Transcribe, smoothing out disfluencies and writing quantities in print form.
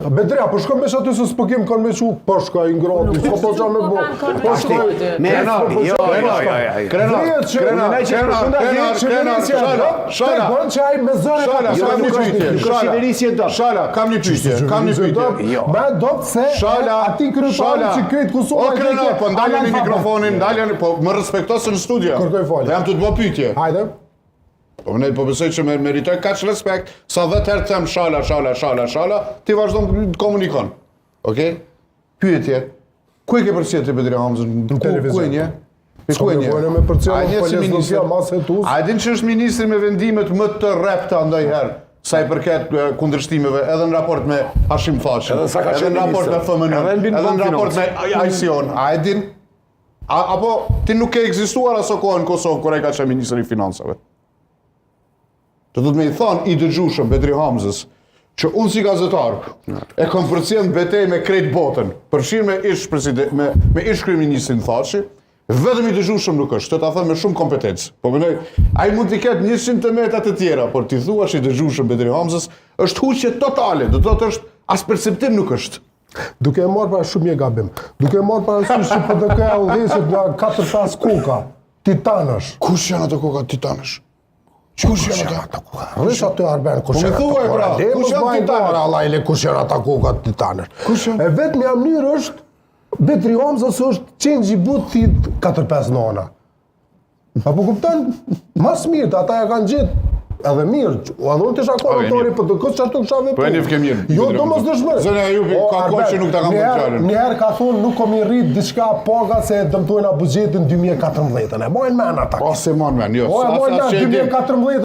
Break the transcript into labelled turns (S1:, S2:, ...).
S1: Bedrea, po shko mesh aty se s'po kem kanë me çu, po shko i ngroti, s'po po çam me bo. Po shko. Shala, bën çaj me zëre
S2: Shala, kam një pyetje.
S1: Ma do pse aty kryetari që krejt kusuma.
S2: O krenar, po ndaleni mikrofonin, po më respektos në studio.
S1: Kërkoj falje.
S2: Jam të bë pyetje.
S1: Hajde.
S2: Po ne po besoj që meritoj kaq respekt, sa 10 herë them shala, ti vazhdon të komunikon. Okej? Pyetje. Ku e ke përcjell ti Bedri Hamzën?
S1: Në televizion.
S2: Ku e nje? Ku e nje?
S1: Me përcjell,
S2: A din që është ministri me vendimet më të repta ndonjëherë? Sa i përket kundërshtimeve edhe në raport me Hashim Thaçi, edhe në raport me FMN, edhe në raport me Ajsion, a e din? Apo ti nuk ke ekzistuar aso kohë në Kosovë kur ai ka qenë ministri i financave? Të do të me i thonë i dëgjueshëm Bedri Hamzës që unë si gazetar e kam përcjell betejë me krejt botën, përfshirë me ish kryeministrin Thaçi, vetëm i dëgjueshëm nuk është, të ta them me shumë kompetencë. Po mendoj, ai mund të ketë 100 të meta të tjera, por ti thuash i dëgjueshëm Bedri Hamzës është huqje totale, do të thotë është as perceptim nuk është.
S1: Duke e marrë para shumë një gabim. Duke e marrë parasysh që PDK-ja udhëheqet nga 4-5 koka, titanësh.
S2: Kush janë ato koka titanësh? Kush janë ato koka?
S1: Rrish aty Arben, kush janë ato koka? Kush janë titanësh? Allajle, kush janë ato koka titanësh? E vetmja mënyrë është Bedri Hamzës është qenë Gjibuti 4-5 nona. Apo kupton? Mas mirë, ata ja kanë gjetë edhe mirë, edhe unë të shakon autori për të këtë qartu kësha vepru.
S2: Po e një fke mirë.
S1: Jo, do mos dëshmër.
S2: Zënë e ju ka kohë që nuk ta kam përqarën.
S1: Njëherë ka thonë nuk kom i rritë diçka paga se dëmtojna bugjetin 2014. E mojnë men ata.
S2: Po se mojnë men, jo.
S1: Po e mojnë men 2014.